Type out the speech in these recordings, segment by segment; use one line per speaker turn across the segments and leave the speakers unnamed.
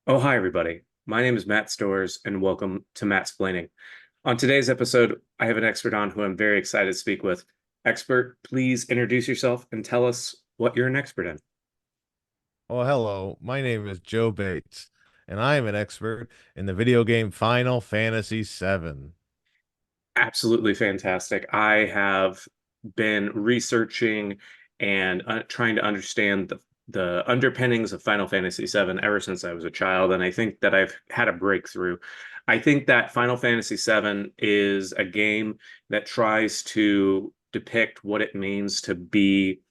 Oh, hi, everybody. My name is Matt Storrs, and welcome to Mattsplaining. On today's episode, I have an expert on who I'm very excited to speak with. Expert, please introduce yourself and tell us what you're an expert in.
Oh, hello. My name is Joe Bates, and I am an expert in the video game Final Fantasy VII.
Absolutely fantastic. I have been researching and trying to understand the underpinnings of Final Fantasy VII ever since I was a child, and I think that I've had a breakthrough. I think that Final Fantasy VII is a game that tries to depict what it means to be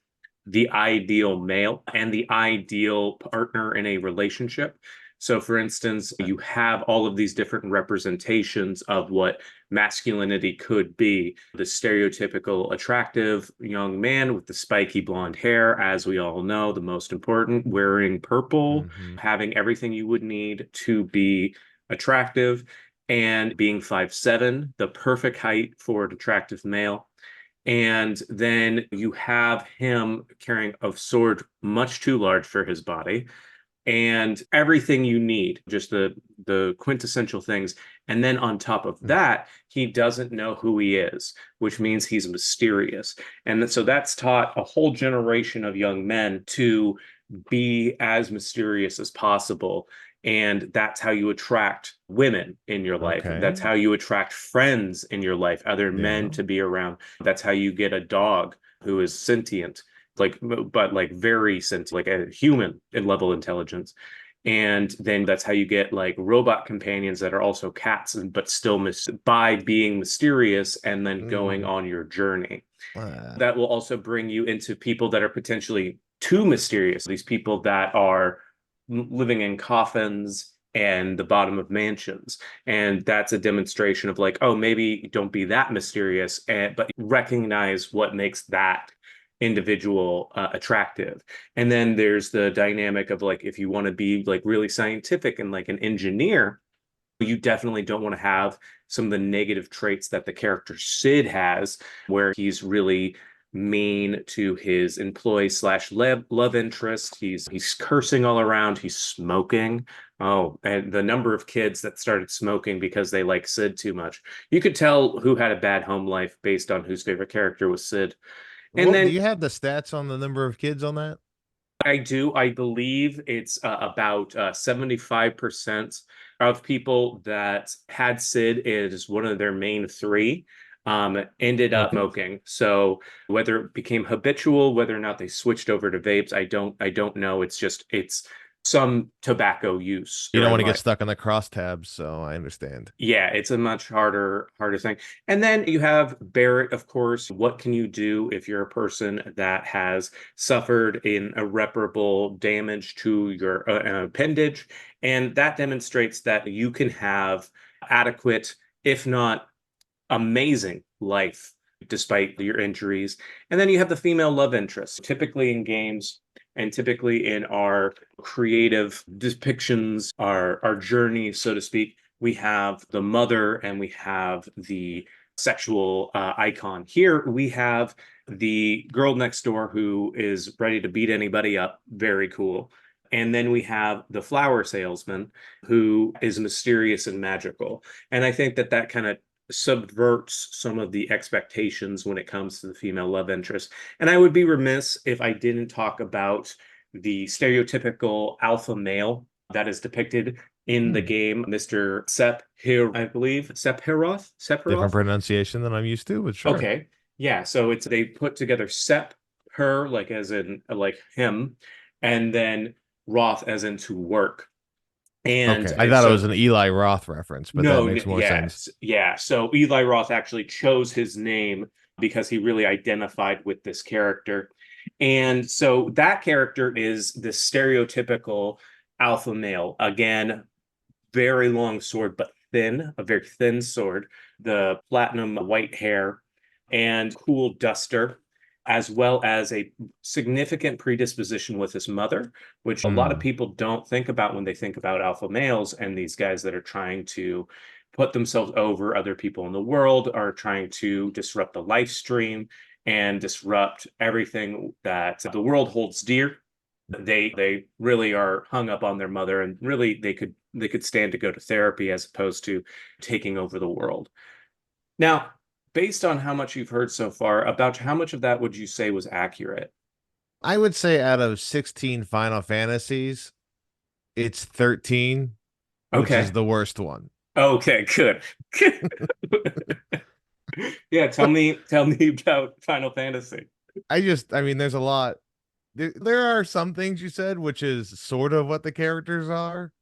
the ideal male and the ideal partner in a relationship. So, for instance, you have all of these different representations of what masculinity could be. The stereotypical attractive young man with the spiky blonde hair, as we all know, the most important, wearing purple,
Hmm.
having everything you would need to be attractive, and being 5'7", the perfect height for an attractive male. And then you have him carrying a sword much too large for his body and everything you need, just the quintessential things. And then on top of that, he doesn't know who he is, which means he's mysterious. And so that's taught a whole generation of young men to be as mysterious as possible. And that's how you attract women in your life. That's
Okay.
how you attract friends in your life, other men
Yeah.
to be around. That's how you get a dog who is sentient, like, but like very sentient, like a human in level intelligence. And then that's how you get like robot companions that are also cats, but still by being mysterious and then going
Mm,
on your journey.
uh,
That will also bring you into people that are potentially too mysterious, these people that are living in coffins and the bottom of mansions. And that's a demonstration of like, oh, maybe don't be that mysterious, but recognize what makes that individual attractive. And then there's the dynamic of like, if you want to be like really scientific and like an engineer, you definitely don't want to have some of the negative traits that the character Sid has, where he's really mean to his employee slash love interest. He's cursing all around. He's smoking. Oh, and the number of kids that started smoking because they like Sid too much. You could tell who had a bad home life based on whose favorite character was Sid. And
what do
then
you have the stats on the number of kids on that?
I do. I believe it's about 75% of people that had Sid as one of their main three ended up
Okay.
smoking. So whether it became habitual, whether or not they switched over to vapes, I don't know. It's some tobacco use
You don't
during
want to get
life.
stuck on the crosstabs, so I understand.
Yeah, it's a much harder thing. And then you have Barrett, of course. What can you do if you're a person that has suffered in irreparable damage to your appendage? And that demonstrates that you can have adequate, if not amazing, life despite your injuries. And then you have the female love interest, typically in games and typically in our creative depictions, our journey, so to speak. We have the mother and we have the sexual icon. Here we have the girl next door who is ready to beat anybody up. Very cool. And then we have the flower salesman who is mysterious and magical. And I think that that kind of subverts some of the expectations when it comes to the female love interest. And I would be remiss if I didn't talk about the stereotypical alpha male that is depicted in the
Hmm.
game, Mr. I believe,
Different
Sephiroth.
pronunciation than I'm used to, but sure.
Okay. Yeah, so it's they put together Sep, her, like as in like him, and then Roth as in to work. And
Okay. I thought it was
so
an Eli Roth reference, but that
no,
makes more sense.
yes, yeah. So Eli Roth actually chose his name because he really identified with this character. And so that character is the stereotypical alpha male. Again, very long sword, but thin, a very thin sword, the platinum white hair, and cool duster, as well as a significant predisposition with his mother, which a lot of
Hmm.
people don't think about when they think about alpha males and these guys that are trying to put themselves over other people in the world, are trying to disrupt the life stream and disrupt everything that the world holds dear. They really are hung up on their mother, and really they could stand to go to therapy as opposed to taking over the world. Now, based on how much you've heard so far, about how much of that would you say was accurate?
I would say out of 16 Final Fantasies, it's 13, which is
Okay.
the worst one.
Okay, good. Yeah, tell me about Final Fantasy.
I mean, there's a lot. There are some things you said, which is sort of what the characters are,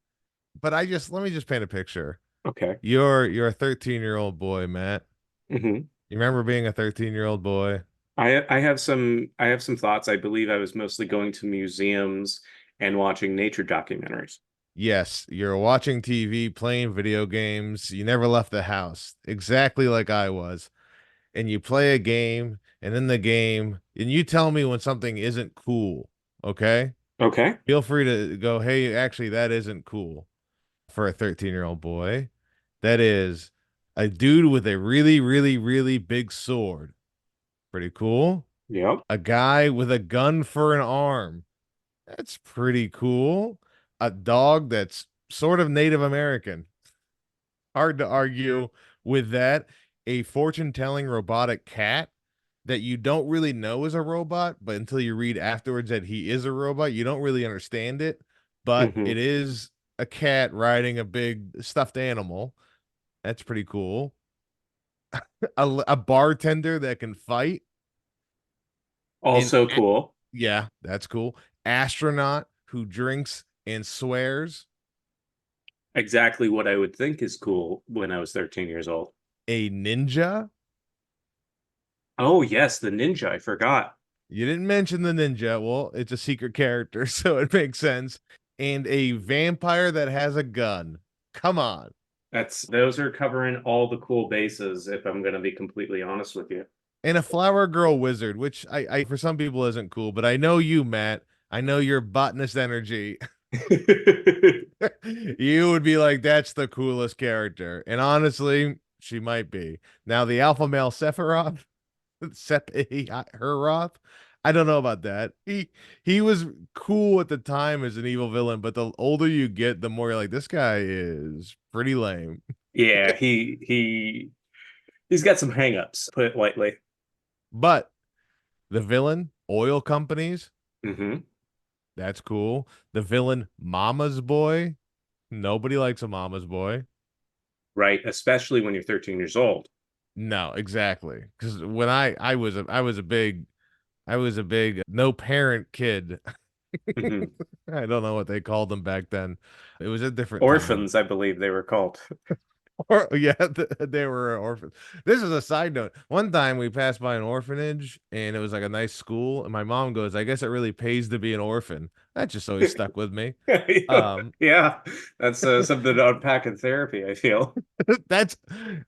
but let me just paint a picture.
Okay.
You're a 13-year-old boy, Matt.
Hmm.
You remember being a 13-year-old boy?
I have some thoughts. I believe I was mostly going to museums and watching nature documentaries.
Yes, you're watching TV, playing video games. You never left the house, exactly like I was. And you play a game, and in the game, and you tell me when something isn't cool, okay?
Okay.
Feel free to go, hey, actually, that isn't cool for a 13-year-old boy. That is a dude with a really, really, really big sword. Pretty cool.
Yep.
A guy with a gun for an arm. That's pretty cool. A dog that's sort of Native American. Hard to argue with that. A fortune telling robotic cat that you don't really know is a robot, but until you read afterwards that he is a robot, you don't really understand it. But
Hmm.
it is a cat riding a big stuffed animal. That's pretty cool. A bartender that can fight. And
Also cool.
yeah, that's cool. Astronaut who drinks and swears.
Exactly what I would think is cool when I was 13 years old.
A ninja.
Oh, yes, the ninja. I forgot.
You didn't mention the ninja. Well, it's a secret character, so it makes sense. And a vampire that has a gun. Come on.
Those are covering all the cool bases, if I'm going to be completely honest with you.
And a flower girl wizard, which for some people isn't cool, but I know you, Matt. I know your botanist energy. You would be like, that's the coolest character. And honestly, she might be. Now, the alpha male Sephiroth, Roth. I don't know about that. He was cool at the time as an evil villain, but the older you get, the more you're like, this guy is pretty lame.
Yeah, he's got some hangups, put it lightly.
But the villain, oil companies,
Hmm.
that's cool. The villain, Mama's Boy, nobody likes a Mama's Boy.
Right, especially when you're 13 years old.
No, exactly. Because when I was a big no parent kid.
Hmm.
I don't know what they called them back then. It was a different time.
Orphans, I believe they were called.
Or yeah, they were orphans. This is a side note. One time we passed by an orphanage and it was like a nice school, and my mom goes, "I guess it really pays to be an orphan." That just always stuck with me. Um,
Yeah, that's something to unpack in therapy, I feel.
That's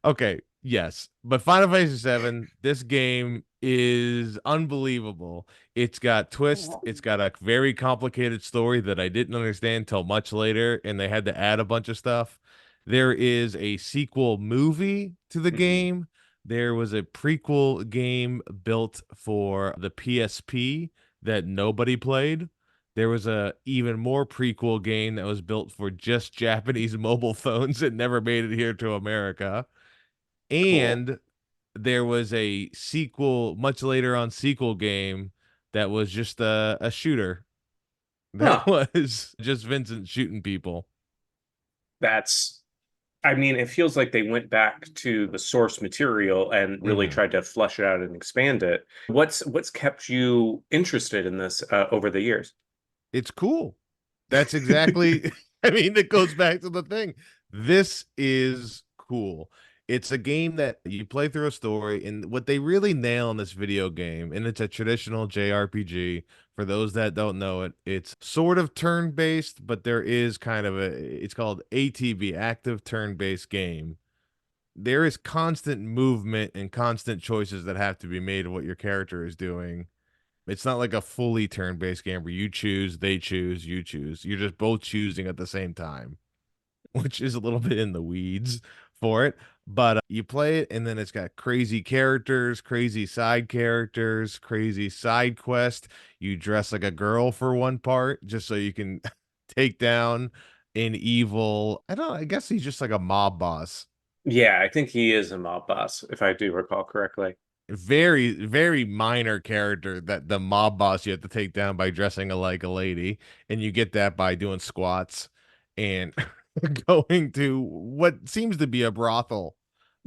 okay. Yes, but Final Fantasy VII, this game is unbelievable. It's got twists. It's got a very complicated story that I didn't understand till much later, and they had to add a bunch of stuff. There is a sequel movie to the
Hmm.
game. There was a prequel game built for the PSP that nobody played. There was a even more prequel game that was built for just Japanese mobile phones that never made it here to America.
Cool.
And there was a sequel, much later on sequel game that was just a shooter that
Huh.
was just Vincent shooting people.
That's, I mean, it feels like they went back to the source material and really
Mhm.
tried to flesh it out and expand it. What's kept you interested in this over the years?
It's cool. That's exactly, I mean, it goes back to the thing. This is cool. It's a game that you play through a story, and what they really nail in this video game, and it's a traditional JRPG. For those that don't know it, it's sort of turn-based, but there is kind of it's called ATB, active turn-based game. There is constant movement and constant choices that have to be made of what your character is doing. It's not like a fully turn-based game where you choose, they choose, you choose. You're just both choosing at the same time, which is a little bit in the weeds for it. But you play it, and then it's got crazy characters, crazy side characters, crazy side quest. You dress like a girl for one part just so you can take down an evil. I don't. I guess he's just like a mob boss.
Yeah, I think he is a mob boss, if I do recall correctly.
Very, very minor character that the mob boss you have to take down by dressing like a lady, and you get that by doing squats and going to what seems to be a brothel.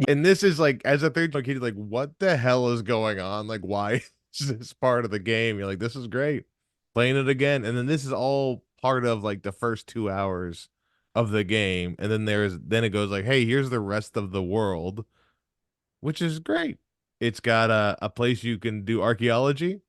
And this is like, as a third kid, like, what the hell is going on? Like, why is this part of the game? You're like, this is great. Playing it again. And then this is all part of like the first 2 hours of the game. And then it goes like, hey, here's the rest of the world, which is great. It's got a place you can do archaeology.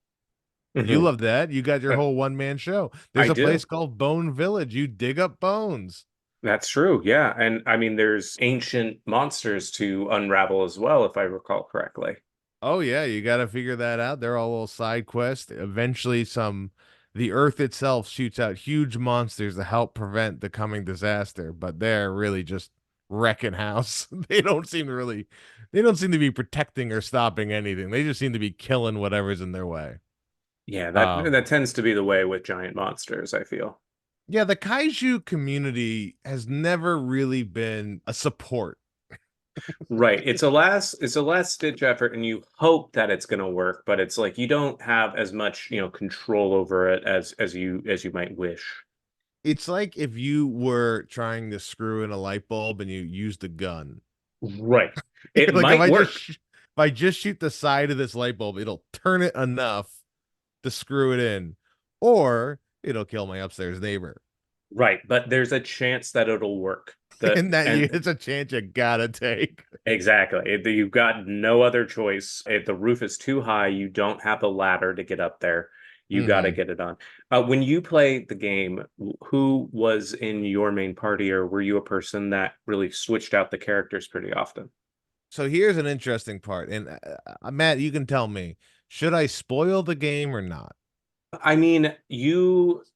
You
Hmm.
love that. You got your whole one man show.
I
There's a
do.
place called Bone Village. You dig up bones.
That's true. Yeah. And I mean, there's ancient monsters to unravel as well, if I recall correctly.
Oh yeah, you got to figure that out. They're all little side quests. Eventually, the Earth itself shoots out huge monsters to help prevent the coming disaster, but they're really just wrecking house. They don't seem to be protecting or stopping anything. They just seem to be killing whatever's in their way.
Yeah,
Um,
that tends to be the way with giant monsters, I feel.
yeah, the kaiju community has never really been a support.
Right. It's a last ditch effort and you hope that it's going to work, but it's like you don't have as much, control over it as you might wish.
It's like if you were trying to screw in a light bulb and you used a gun.
Right. It
Like
might work.
if I just shoot the side of this light bulb, it'll turn it enough to screw it in, or it'll kill my upstairs neighbor.
Right, but there's a chance that it'll work.
And
And
it's a chance you gotta take.
exactly. You've got no other choice. If the roof is too high, you don't have a ladder to get up there. You got to
Hmm.
get it on. When you play the game, who was in your main party, or were you a person that really switched out the characters pretty often?
So here's an interesting part, and Matt, you can tell me: should I spoil the game or not?
I mean,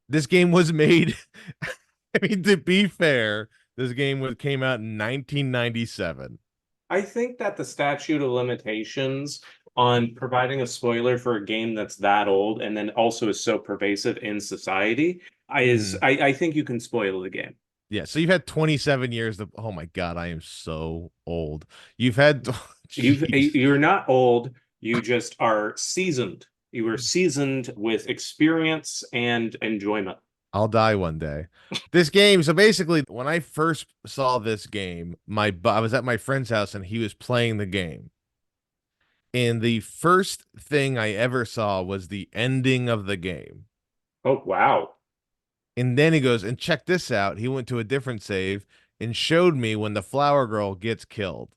This game was made. I mean, to be fair, this game came out in 1997.
I think that the statute of limitations on providing a spoiler for a game that's that old and then also is so pervasive in society
Mhm.
I think you can spoil the game.
Yeah, so you've had 27 years of, oh my God, I am so old. You've had, jeez,
You're not old, you just are seasoned. You are seasoned with experience and enjoyment.
I'll die one day. This game, so basically, when I first saw this game, I was at my friend's house and he was playing the game. And the first thing I ever saw was the ending of the game.
Oh, wow.
And then he goes, and check this out. He went to a different save and showed me when the flower girl gets killed.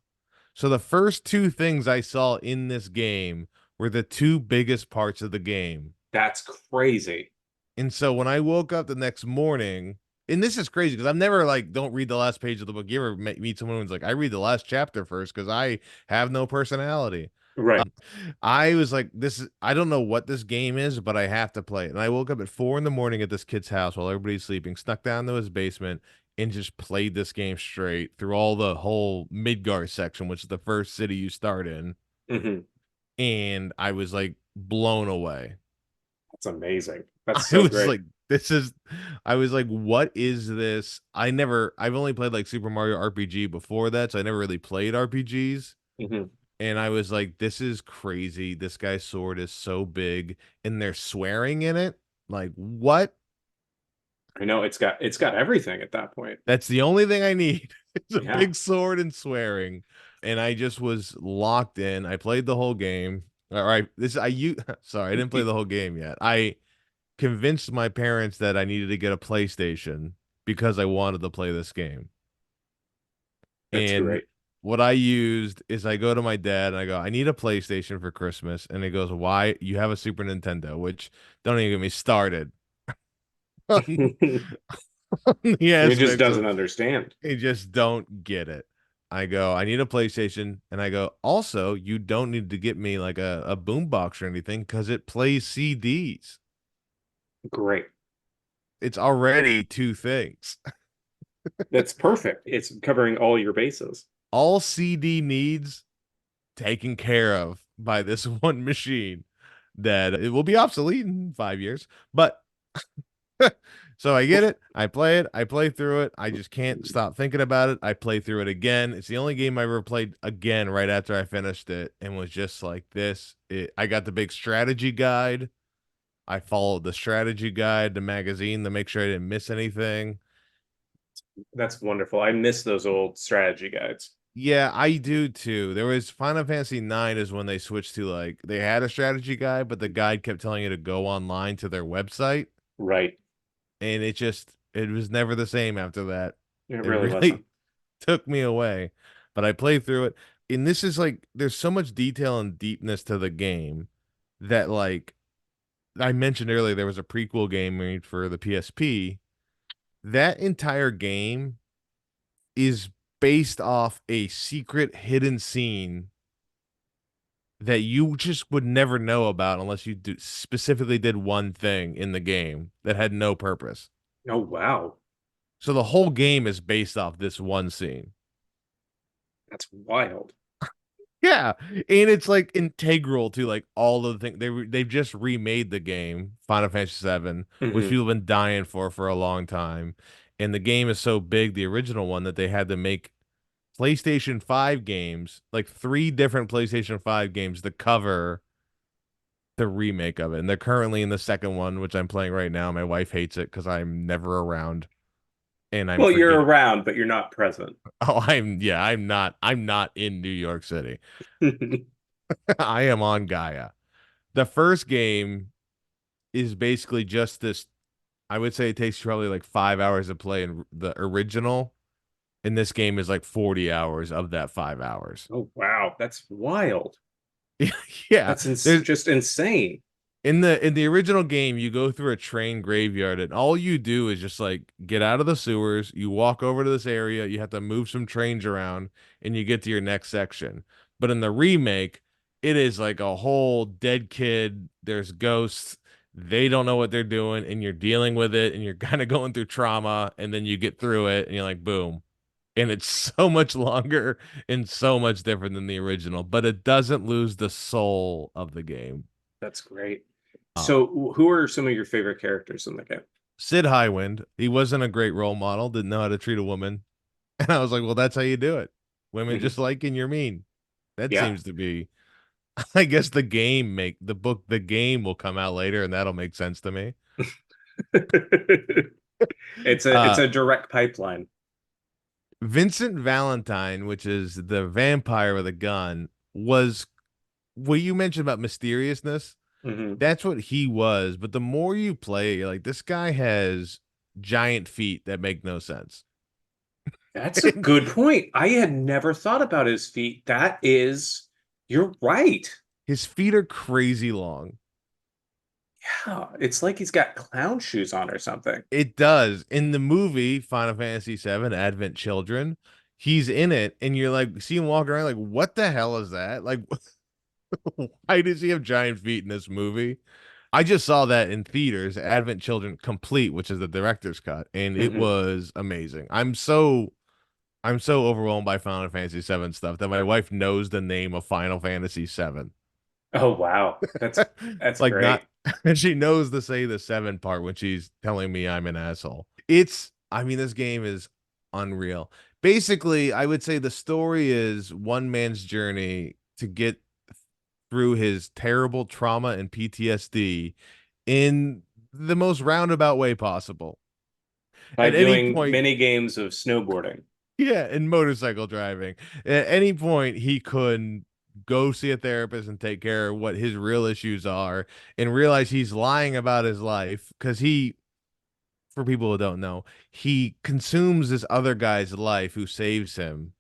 So the first two things I saw in this game were the two biggest parts of the game.
That's crazy.
And so when I woke up the next morning, and this is crazy because I'm never like, don't read the last page of the book. You ever meet someone who's like, I read the last chapter first because I have no personality.
Right.
I was like, I don't know what this game is, but I have to play it. And I woke up at 4 in the morning at this kid's house while everybody's sleeping, snuck down to his basement, and just played this game straight through all the whole Midgar section, which is the first city you start in.
Hmm.
And I was like blown away.
That's amazing. That's
I
so
was
great.
like, I was like, what is this? I've only played like Super Mario RPG before that, so I never really played RPGs.
Hmm.
And I was like, this is crazy. This guy's sword is so big, and they're swearing in it. Like, what?
I know it's got everything at that point.
That's the only thing I need. It's a
Yeah.
big sword and swearing. And I just was locked in. I played the whole game. All right. Sorry, I didn't play the whole game yet. I convinced my parents that I needed to get a PlayStation because I wanted to play this game.
That's
And
great.
what I used is I go to my dad and I go, I need a PlayStation for Christmas. And he goes, why? You have a Super Nintendo, which don't even get me started on the
He just
aspects
doesn't
of
understand.
they just don't get it. I go, I need a PlayStation. And I go, also, you don't need to get me like a boombox or anything because it plays CDs.
Great.
It's already two things.
That's perfect. It's covering all your bases.
all CD needs taken care of by this one machine that it will be obsolete in 5 years. But so I get it. I play it. I play through it. I just can't stop thinking about it. I play through it again. It's the only game I ever played again right after I finished it and was just like this. I got the big strategy guide. I followed the strategy guide, the magazine to make sure I didn't miss anything.
That's wonderful. I miss those old strategy guides.
Yeah, I do too. There was Final Fantasy 9 is when they switched to like they had a strategy guide, but the guide kept telling you to go online to their website,
Right.
and it was never the same after that.
It
It
really
really
wasn't.
took me away. But I played through it, and this is like there's so much detail and deepness to the game that like I mentioned earlier there was a prequel game made for the PSP. That entire game is based off a secret hidden scene that you just would never know about unless you specifically did one thing in the game that had no purpose.
Oh, wow.
So the whole game is based off this one scene.
That's wild.
Yeah, and it's like integral to like all of the things they've just remade the game Final Fantasy VII, which
Hmm.
people have been dying for a long time, and the game is so big, the original one, that they had to make PlayStation 5 games, like three different PlayStation 5 games to cover the remake of it. And they're currently in the second one, which I'm playing right now. My wife hates it because I'm never around and I'm
Well, you're
forget.
around, but you're not present.
Oh, I'm not in New York City. I am on Gaia. The first game is basically just this. I would say it takes probably like 5 hours to play in the original. And this game is like 40 hours of that 5 hours.
Oh, wow. That's wild.
Yeah.
That's
There's
just insane.
in the original game, you go through a train graveyard, and all you do is just like get out of the sewers. You walk over to this area. You have to move some trains around, and you get to your next section. But in the remake, it is like a whole dead kid. There's ghosts. They don't know what they're doing, and you're dealing with it, and you're kind of going through trauma, and then you get through it, and you're like, boom. And it's so much longer and so much different than the original, but it doesn't lose the soul of the game.
That's great.
Um,
So, who are some of your favorite characters in the game?
Sid Highwind, he wasn't a great role model, didn't know how to treat a woman. And I was like, well, that's how you do it. Women
Mhm.
just like and you're mean. That
Yeah.
seems to be, I guess the game will come out later and that'll make sense to me.
It's
Uh,
a direct pipeline.
Vincent Valentine, which is the vampire with a gun, was what you mentioned about mysteriousness.
Hmm.
That's what he was. But the more you play it, you're like, this guy has giant feet that make no sense.
That's a good point. I had never thought about his feet. You're right.
His feet are crazy long.
Yeah, it's like he's got clown shoes on or something.
It does. In the movie Final Fantasy VII Advent Children, he's in it, and you're like, see him walking around, like, what the hell is that? Like, why does he have giant feet in this movie? I just saw that in theaters, Advent Children Complete, which is the director's cut, and it
Hmm.
was amazing. I'm so overwhelmed by Final Fantasy VII stuff that my wife knows the name of Final Fantasy VII.
Oh, wow. That's
Like not
great.
and she knows to say the seven part when she's telling me I'm an asshole. I mean, this game is unreal. Basically, I would say the story is one man's journey to get through his terrible trauma and PTSD in the most roundabout way possible.
By
At any
doing
point,
many games of snowboarding.
yeah, in motorcycle driving. At any point, he could go see a therapist and take care of what his real issues are and realize he's lying about his life because for people who don't know, he consumes this other guy's life who saves him.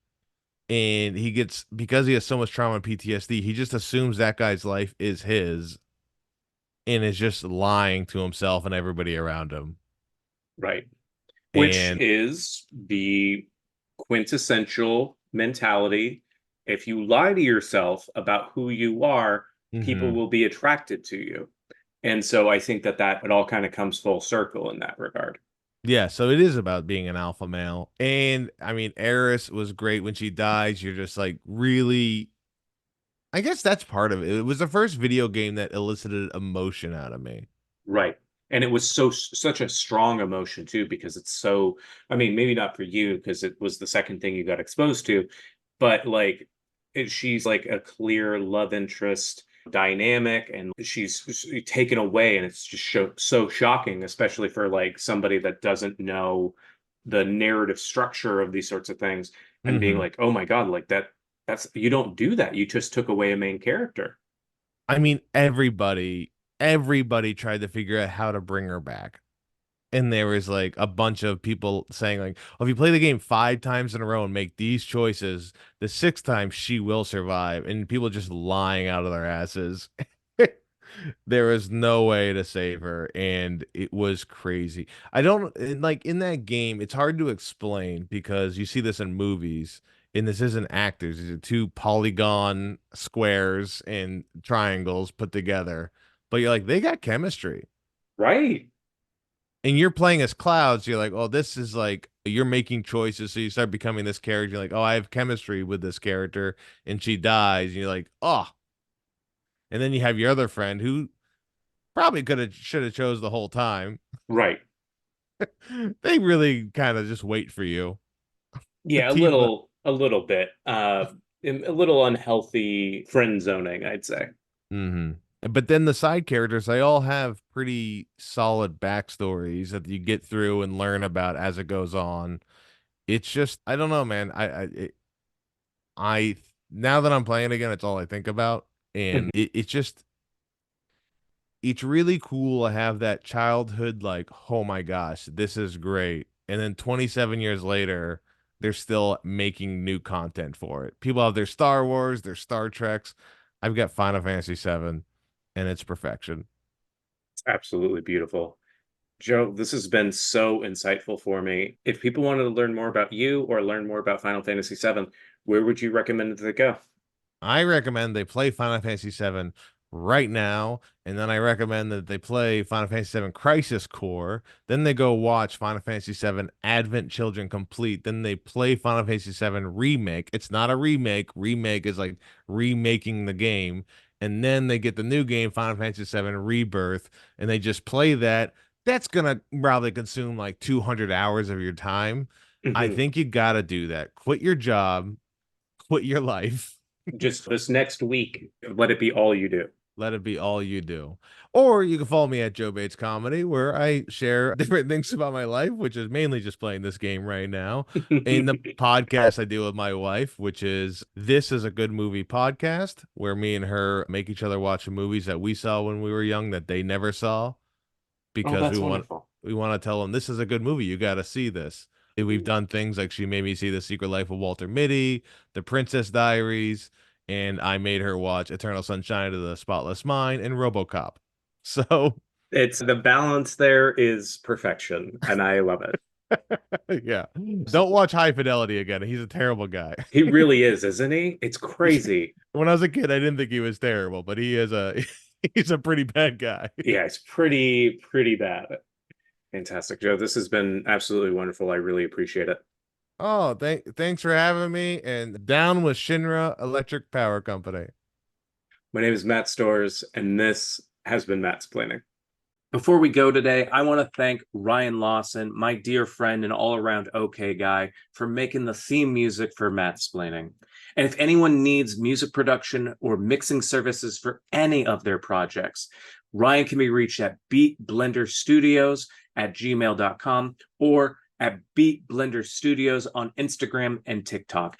And because he has so much trauma and PTSD, he just assumes that guy's life is his and is just lying to himself and everybody around him.
Right. Which
And
is the quintessential mentality. If you lie to yourself about who you are, people
mhm.
will be attracted to you. And so I think that it all kind of comes full circle in that regard.
Yeah, so it is about being an alpha male. And I mean, Eris was great when she dies. You're just like really, I guess that's part of it. It was the first video game that elicited emotion out of me.
Right. And it was such a strong emotion too, because it's so, I mean, maybe not for you because it was the second thing you got exposed to, but like she's like a clear love interest dynamic and she's taken away and it's just so shocking, especially for like somebody that doesn't know the narrative structure of these sorts of things and being
Hmm.
like, oh my God, like that's you don't do that. You just took away a main character.
I mean, everybody tried to figure out how to bring her back. And there was like a bunch of people saying like, "Oh, if you play the game 5 times in a row and make these choices, the sixth time she will survive." And people just lying out of their asses. There was no way to save her, and it was crazy. I don't and, like in that game. It's hard to explain because you see this in movies, and this isn't actors. These are two polygon squares and triangles put together. But you're like, they got chemistry
Right.
and you're playing as clouds, you're like, oh, this is like you're making choices, so you start becoming this character. You're like, oh, I have chemistry with this character, and she dies, and you're like, oh, and then you have your other friend who probably could have should have chose the whole time.
Right.
They really kind of just wait for you to
Yeah,
keep.
a little bit. A little unhealthy friend zoning, I'd say.
Mm-hmm. But then the side characters, they all have pretty solid backstories that you get through and learn about as it goes on. It's just, I don't know, man. I now that I'm playing again, it's all I think about, and it's just it's really cool to have that childhood like, oh my gosh, this is great, and then 27 years later, they're still making new content for it. People have their Star Wars, their Star Treks. I've got Final Fantasy VII, and it's perfection.
It's absolutely beautiful. Joe, this has been so insightful for me. If people wanted to learn more about you or learn more about Final Fantasy VII, where would you recommend that they go?
I recommend they play Final Fantasy VII right now, and then I recommend that they play Final Fantasy VII Crisis Core. Then they go watch Final Fantasy VII Advent Children Complete. Then they play Final Fantasy VII Remake. It's not a remake. Remake is like remaking the game. And then they get the new game, Final Fantasy VII Rebirth, and they just play that. That's gonna probably consume like 200 hours of your time. I
Mhm.
think you gotta do that. Quit your job, quit your life.
Just this next week, let it be all you do.
Let it be all you do. Or you can follow me at Joe Bates Comedy, where I share different things about my life, which is mainly just playing this game right now. In the podcast I do with my wife, which is This is a Good Movie podcast, where me and her make each other watch movies that we saw when we were young that they never saw
Oh,
because
that's wonderful.
we want to tell them this is a good movie. You got to see this. We've done things like she made me see The Secret Life of Walter Mitty, The Princess Diaries, and I made her watch Eternal Sunshine of the Spotless Mind and RoboCop. So,
It's the balance there is perfection, and I love it.
yeah. Don't watch High Fidelity again. He's a terrible guy.
He really is, isn't he? It's crazy.
When I was a kid, I didn't think he was terrible, but he is a he's a pretty bad guy.
Yeah, it's pretty bad. Fantastic, Joe. This has been absolutely wonderful. I really appreciate it.
Oh, thanks for having me. And down with Shinra Electric Power Company.
My name is Matt Storrs, and this has been Mattsplaining. Before we go today, I want to thank Ryan Lawson, my dear friend and all around okay guy, for making the theme music for Mattsplaining. And if anyone needs music production or mixing services for any of their projects, Ryan can be reached at beatblenderstudios@gmail.com or at Beat Blender Studios on Instagram and TikTok.